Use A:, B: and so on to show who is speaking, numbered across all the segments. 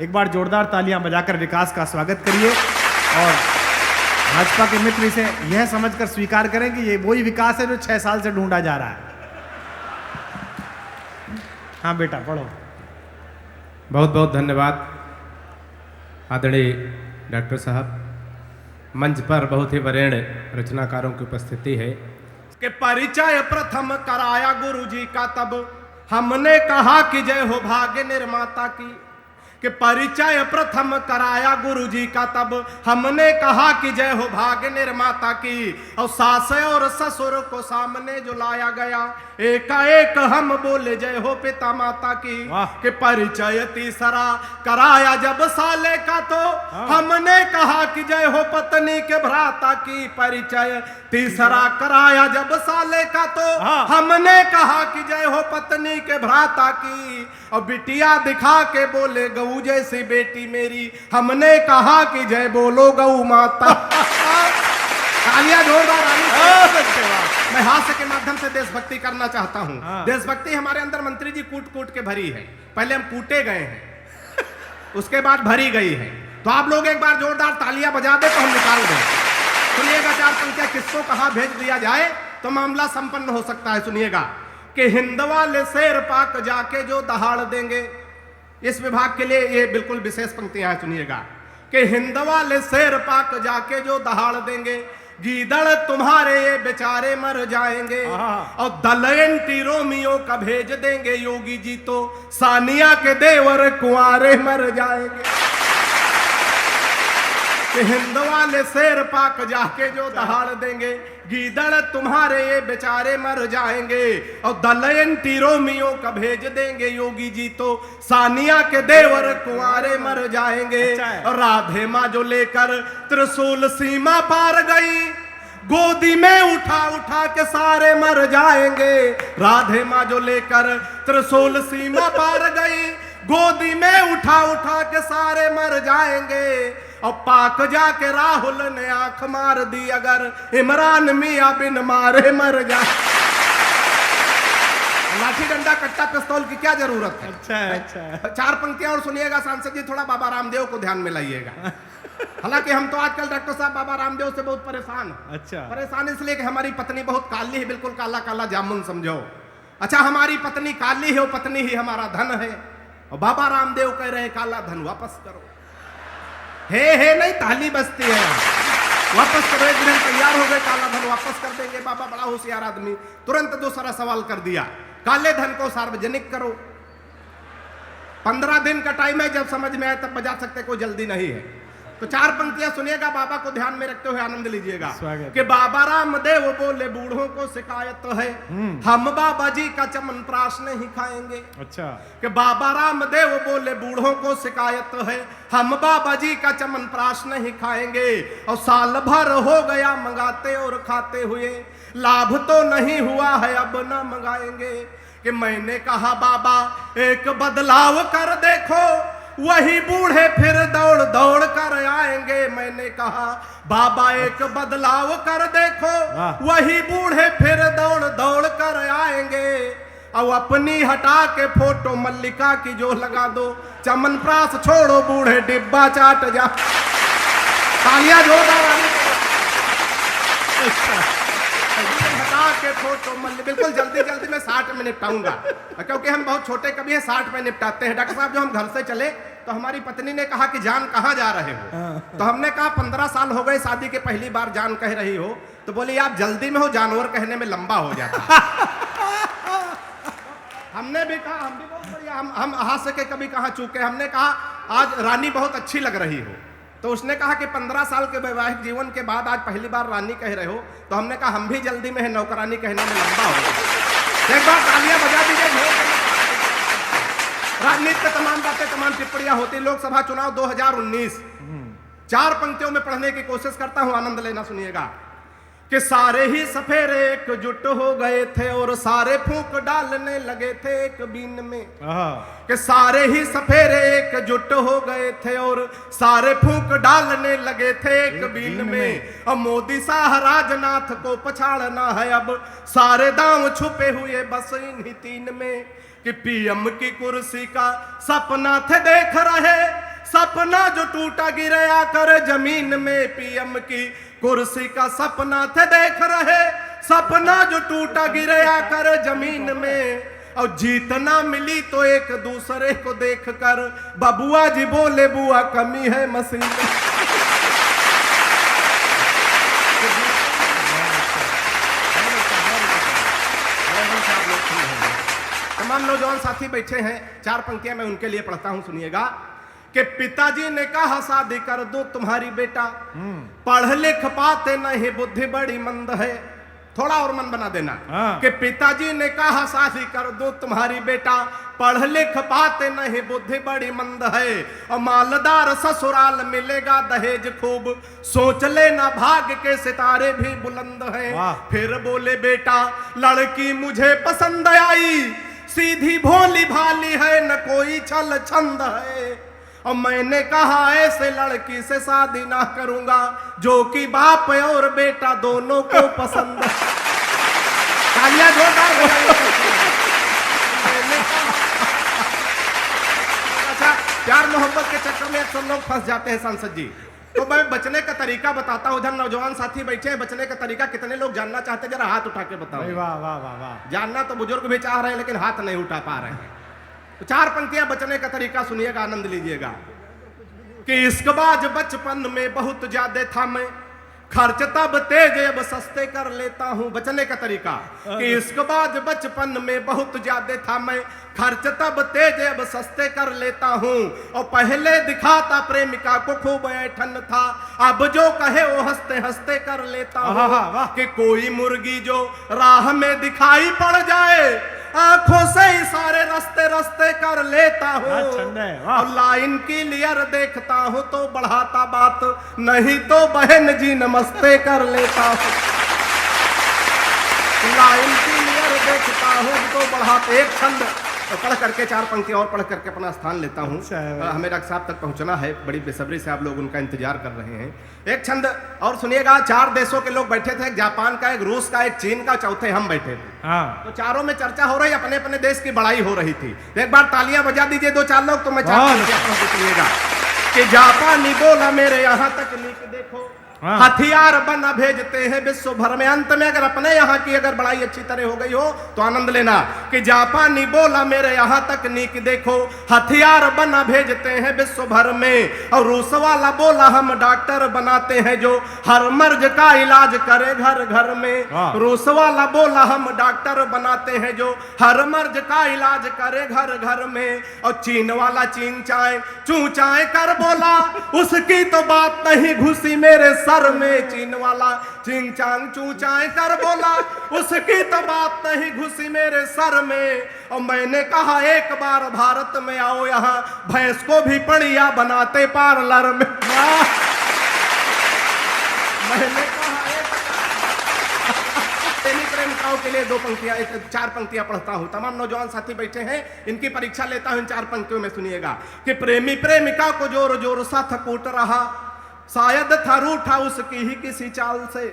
A: एक बार जोरदार तालियां बजाकर विकास का स्वागत करिए और भाजपा के मित्र इसे यह समझकर स्वीकार करें कि ये वही विकास है जो 6 साल से ढूंढा जा रहा है। हाँ बेटा पढ़ो।
B: बहुत बहुत धन्यवाद आदरणीय डॉक्टर साहब। मंच पर बहुत ही वरेण्य रचनाकारों की उपस्थिति है
C: कि परिचय प्रथम कराया गुरु जी का, तब हमने कहा कि जय हो भाग्य निर्माता की। कि परिचय प्रथम कराया गुरु जी का, तब हमने कहा कि जय हो भाग्य निर्माता की। और सास और ससुर को सामने जो लाया गया, एकाएक हम बोले जय हो पिता माता की। कि परिचय तीसरा कराया जब साले का, तो हमने कहा कि जय हो पत्नी के भ्राता की। परिचय तीसरा कराया जब साले का, तो हमने कहा कि जय हो पत्नी के भ्राता की। और बिटिया दिखा के बोले गऊ जैसी बेटी मेरी, हमने कहा कि जय बोलो गऊ माता। तालियां जोरदार आनी चाहिए। मैं हास्य के माध्यम से देशभक्ति करना चाहता हूं। देशभक्ति हमारे अंदर मंत्री जी कूट कूट के भरी है। पहले हम कूटे गए हैं, उसके बाद भरी गई है। तो आप लोग एक बार जोरदार तालियां बजा दे तो हम निकाल दें। सुनिएगा 4 पंक्तियां किसको कहां भेज दिया जाए तो मामला संपन्न हो सकता है। सुनिएगा कि हिंद वाले शेर पाक जाके जो दहाड़ देंगे, इस विभाग के लिए ये बिल्कुल विशेष पंक्तियां हैं। सुनिएगा कि हिंद वाले शेर पाक जाके जो दहाड़ देंगे, गीदड़ तुम्हारे ये बेचारे मर जाएंगे। और दल एंटी रोमियो का भेज देंगे योगी जी, तो सानिया के देवर कुंवारे मर जाएंगे। कि हिंद वाले शेर पाक जाके जो दहाड़ देंगे, गीदड़ तुम्हारे ये बेचारे मर जाएंगे। और दल एंटी रोमियो का भेज देंगे योगी जी, तो सानिया के देवर कुंवारे मर जाएंगे। और राधे माँ जो लेकर त्रिशूल सीमा पार गई, गोदी में उठा उठा के सारे मर जाएंगे। राधे माँ जो लेकर त्रिशूल सीमा पार गई, गोदी में उठा उठा के सारे मर जाएंगे। और पाक जाके राहुल ने आंख मार दी, अगर इमरान मियां बिन मारे मर जाए। लाठी डंडा कट्टा पिस्तौल की क्या जरूरत है।
A: अच्छा।
C: 4 पंक्तियां और सुनिएगा सांसद जी, थोड़ा बाबा रामदेव को ध्यान में लाइएगा। हालांकि हम तो आजकल डॉक्टर साहब बाबा रामदेव से बहुत परेशान हैं।
A: अच्छा।
C: परेशान इसलिए कि हमारी पत्नी बहुत काली है, बिल्कुल काला काला जामुन समझो। अच्छा, हमारी पत्नी काली है, वो पत्नी ही हमारा धन है। और बाबा रामदेव कह रहे काला धन वापस करो। हे नहीं, ताली बजती है वापस करो। एक दिन तैयार हो गए, काला धन वापस कर देंगे। बाबा बड़ा होशियार आदमी, तुरंत दूसरा सवाल कर दिया, काले धन को सार्वजनिक करो। 15 दिन का टाइम है, जब समझ में आए तब बजा सकते, कोई जल्दी नहीं है। तो 4 पंक्तियां सुनिएगा, बाबा को ध्यान में रखते हुए आनंद लीजिएगा। कि बाबा रामदेव बोले बूढ़ों को शिकायत है, हम बाबा जी का चमनप्राश नहीं खाएंगे।
A: अच्छा।
C: कि बाबा रामदेव बोले बूढ़ों को शिकायत है, हम बाबा जी का चमनप्राश नहीं खाएंगे। और साल भर हो गया मंगाते और खाते हुए, लाभ तो नहीं हुआ है, अब ना मंगाएंगे। कि मैंने कहा बाबा एक बदलाव कर देखो, वही बूढ़े फिर दौड़ दौड़ कर आएंगे। मैंने कहा बाबा एक बदलाव कर देखो, वही बूढ़े फिर दौड़ दौड़ कर आएंगे। और अपनी हटा के फोटो मल्लिका की जो लगा दो, चमनप्राश छोड़ो बूढ़े डिब्बा चाट जा। तालियां जोरदार आनी। हटा के फोटो बिल्कुल जल्दी जल्दी में 60 में निपटाऊंगा, क्योंकि हम बहुत छोटे कभी हैं, 60 में निपटाते हैं। डॉक्टर साहब जो हम घर से चले तो हमारी पत्नी ने कहा कि जान कहाँ जा रहे हो। तो हमने कहा 15 साल हो गए शादी के, पहली बार जान कह रही हो। तो बोली आप जल्दी में हो, जानवर कहने में लंबा हो जाता। हमने भी कहा, हम भी बहुत बढ़िया, हम हास्य के कभी कहाँ चूके। हमने कहा आज रानी बहुत अच्छी लग रही हो। तो उसने कहा कि 15 साल के वैवाहिक जीवन के बाद आज पहली बार रानी कह रहे हो। तो हमने कहा हम भी जल्दी में है, नौकरानी कहने में लंबा हो। एक बार तालियां बजा दीजिए। राजनीति पे तमाम बातें, तमाम टिप्पणियां होती। लोकसभा चुनाव 2019 4 पंक्तियों में पढ़ने की कोशिश करता हूं, आनंद लेना। सुनिएगा कि सारे ही सफेरे एकजुट हो गए थे और सारे फूंक डालने लगे थे एक बीन में। कि सारे ही सफेरे एकजुट हो गए थे और सारे फूंक डालने लगे थे एक बीन में। अब मोदी शाह राजनाथ को पछाड़ना है, अब सारे दांव छुपे हुए बस इन्हीं 3 में। कि पीएम की कुर्सी का सपना थे देख रहे, सपना जो टूटा गिरया कर जमीन में, पीएम की कुर्सी का सपना थे देख रहे, सपना जो टूटा गिरया कर जमीन में, और जीतना मिली तो एक दूसरे को देख कर बबुआ जी बोले बुआ कमी है मशीन में। तमाम नौजवान साथी बैठे हैं, 4 पंक्तियां मैं उनके लिए पढ़ता हूं, सुनिएगा। कि पिताजी ने कहा शादी कर दो तुम्हारी बेटा, पढ़ लिख पाते नहीं बुद्धि बड़ी मंद है। थोड़ा और मन बना देना। कि पिताजी ने कहा शादी कर दो तुम्हारी बेटा, पढ़ लिख पाते नहीं बुद्धि बड़ी मंद है, और मालदार ससुराल मिलेगा दहेज खूब, सोच लेना भाग्य के सितारे भी बुलंद हैं। फिर बोले बेटा लड़की मुझे पसंद आई, सीधी भोली भाली है न कोई छल छंद है, और मैंने कहा ऐसे लड़की से शादी ना करूंगा जो कि बाप और बेटा दोनों को पसंद है। तालियां जोरदार बजाइए। अच्छा, प्यार मोहब्बत के चक्कर में अक्सर लोग फंस जाते हैं सांसद जी, तो मैं बचने का तरीका बताता हूँ। उधर नौजवान साथी बैठे हैं, बचने का तरीका कितने लोग जानना चाहते हैं, जरा हाथ उठा के बताओ।
A: वाह वाह वाह वाह।
C: जानना तो बुजुर्ग भी चाह रहे हैं लेकिन हाथ नहीं उठा पा रहे हैं। तो 4 पंक्तियां बचने का तरीका सुनिएगा, आनंद लीजिएगा। कि इश्कबाज बचपन में बहुत ज्यादा था मैं, खर्च तब तेज अब सस्ते कर लेता हूं। बचने का तरीका कि इश्कबाज बचपन में बहुत ज्यादा था मैं, खर्च तब तेज अब सस्ते कर लेता हूं, और पहले दिखाता प्रेमिका को खूब ऐठन था, अब जो कहे वो हंसते हंसते कर लेता हूं। कि कोई मुर्गी जो राह में दिखाई पड़ जाए, आंखों से इशारे रस्ते रस्ते कर लेता हूँ, और लाइन की क्लियर देखता हूँ तो बढ़ाता बात, नहीं तो बहन जी नमस्ते कर लेता हूँ। लाइन की क्लियर देखता हूँ तो बढ़ाता, एक छंद पढ़ करके 4 पंक्तियां और पढ़ करके अपना स्थान लेता हूँ। हमें डॉक्टर साहब तक पहुंचना है, बड़ी बेसब्री से आप लोग उनका इंतजार कर रहे हैं। एक छंद और सुनिएगा। 4 देशों के लोग बैठे थे, एक जापान का, एक रूस का, एक चीन का, चौथे हम बैठे थे। तो चारों में चर्चा हो रही, अपने अपने देश की बड़ाई हो रही थी। एक बार तालियां बजा दीजिए 2-4 लोग, तो मैं 4 पंक्तियां सुनिएगा। कि जापानी बोला मेरे यहाँ तकनीक देखो, हथियार बना भेजते हैं विश्व भर में। अंत में अगर अपने यहाँ की अगर बड़ाई अच्छी तरह हो गई हो तो आनंद लेना। कि जापानी बोला मेरे यहाँ तकनीक देखो, हथियार बना भेजते हैं विश्व भर में, और रूस वाला बोला हम डॉक्टर बनाते हैं जो हर मर्ज का इलाज करे घर घर में। रूस वाला बोला हम डॉक्टर बनाते हैं जो हर मर्ज का इलाज करे घर घर में, और चीन वाला चीन चाय चू चाय कर बोला, उसकी तो बात नहीं घुसी मेरे सर में। चीन वाला चिंग चांग चू चाय कर बोला, उसकी तो बात नहीं घुसी मेरे सर में, और मैंने कहा एक बार भारत में आओ, यहाँ भैंस को भी पड़िया बनाते पार्लर में। मैंने कहा प्रेमिकाओं के लिए 2 पंक्तियां 4 पंक्तियां पढ़ता हूं। तमाम नौजवान साथी बैठे हैं, इनकी परीक्षा लेता हूं इन 4 पंक्तियों में, सुनिएगा। कि प्रेमी प्रेमिका को जोर जोर सा थकूट रहा, शायद था रूठा उसकी ही किसी चाल से।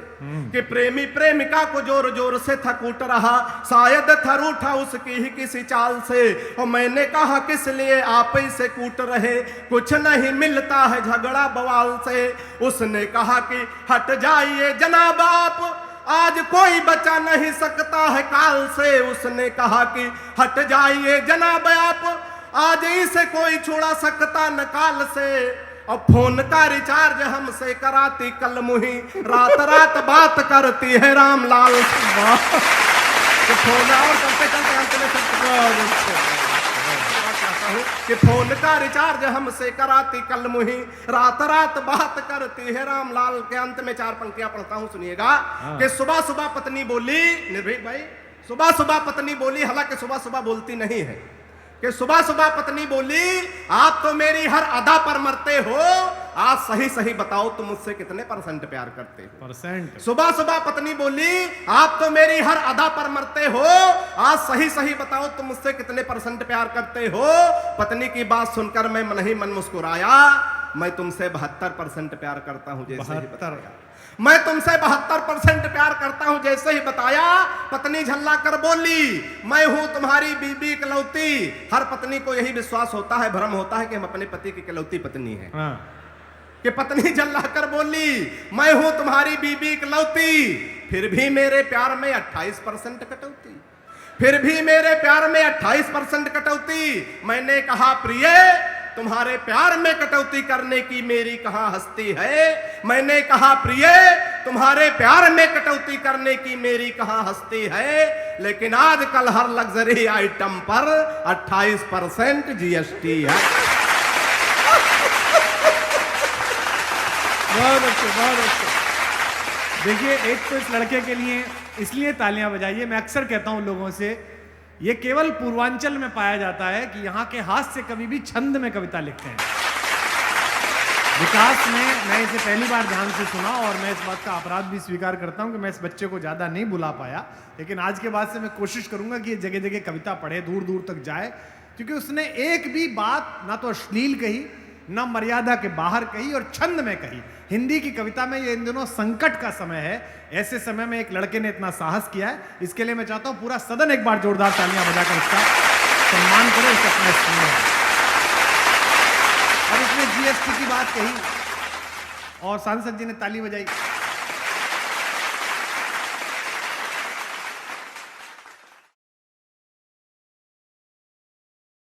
C: कि प्रेमी प्रेमिका को जोर जोर से थकूट रहा, शायद था रूठा उसकी ही किसी चाल से, और मैंने कहा किस लिए आप इसे कूट रहे, कुछ नहीं मिलता है झगड़ा बवाल से। उसने कहा कि हट जाइए जनाब आप, आज कोई बचा नहीं सकता है काल से। उसने कहा कि हट जाइए जनाब आप, आज इसे कोई छुड़ा सकता न काल से। और फोन का रिचार्ज हमसे कराती कल मुही, रात रात बात करती है रामलाल। तो फोन और करते करते अंत में कि फोन का रिचार्ज हमसे कराती कल मुही, रात रात बात करती है रामलाल। के अंत में 4 पंक्तियां पढ़ता हूं, सुनिएगा। कि सुबह सुबह पत्नी बोली, निर्भीक भाई, सुबह सुबह पत्नी बोली, हालांकि सुबह सुबह बोलती नहीं है। कि सुबह सुबह पत्नी बोली, आप तो मेरी हर अदा पर मरते हो, आज सही सही बताओ तुम मुझसे कितने % प्यार करते हो। सुबह सुबह पत्नी बोली, आप तो मेरी हर अदा पर मरते हो, आज सही सही बताओ तुम मुझसे कितने % प्यार करते हो। पत्नी की बात सुनकर मैं मन ही मन मुस्कुराया, मैं तुमसे 72% प्यार करता हूं जैसे ही
A: 72।
C: बताया। मैं तुमसे 72% प्यार करता हूं जैसे ही बताया। पत्नी झल्ला कर बोली, मैं हूं तुम्हारी बीबी इकलौती। हर पत्नी को यही विश्वास होता है, भ्रम होता है कि हम अपने पति की इकलौती पत्नी है।
A: हाँ।
C: कि पत्नी झल्ला कर बोली, मैं हूं तुम्हारी बीबी इकलौती, फिर भी मेरे प्यार में 28% कटौती, फिर भी मेरे प्यार में 28% कटौती। मैंने कहा प्रिय, तुम्हारे प्यार में कटौती करने की मेरी कहां हस्ती है। मैंने कहा प्रिय, तुम्हारे प्यार में कटौती करने की मेरी कहां हस्ती है। लेकिन आजकल हर लग्जरी आइटम पर 28% जीएसटी है।
A: बहुत अच्छे, बहुत अच्छे। देखिए, एक तो इस लड़के के लिए इसलिए तालियां बजाइए। मैं अक्सर कहता हूं लोगों से, ये केवल पूर्वांचल में पाया जाता है कि यहाँ के हास्य कवि भी छंद में कविता लिखते हैं। विकास ने, मैं इसे पहली बार ध्यान से सुना और मैं इस बात का अपराध भी स्वीकार करता हूं कि मैं इस बच्चे को ज्यादा नहीं बुला पाया, लेकिन आज के बाद से मैं कोशिश करूंगा कि ये जगह जगह कविता पढ़े, दूर दूर तक जाए, क्योंकि उसने एक भी बात ना तो अश्लील कही, ना मर्यादा के बाहर कही और छंद में कही। हिंदी की कविता में ये इन दिनों संकट का समय है, ऐसे समय में एक लड़के ने इतना साहस किया है, इसके लिए मैं चाहता हूं पूरा सदन एक बार जोरदार तालियां बजाकर इसका सम्मान करे, इसे अपना सुने। और इसने जीएसटी की बात कही और सांसद जी ने ताली बजाई।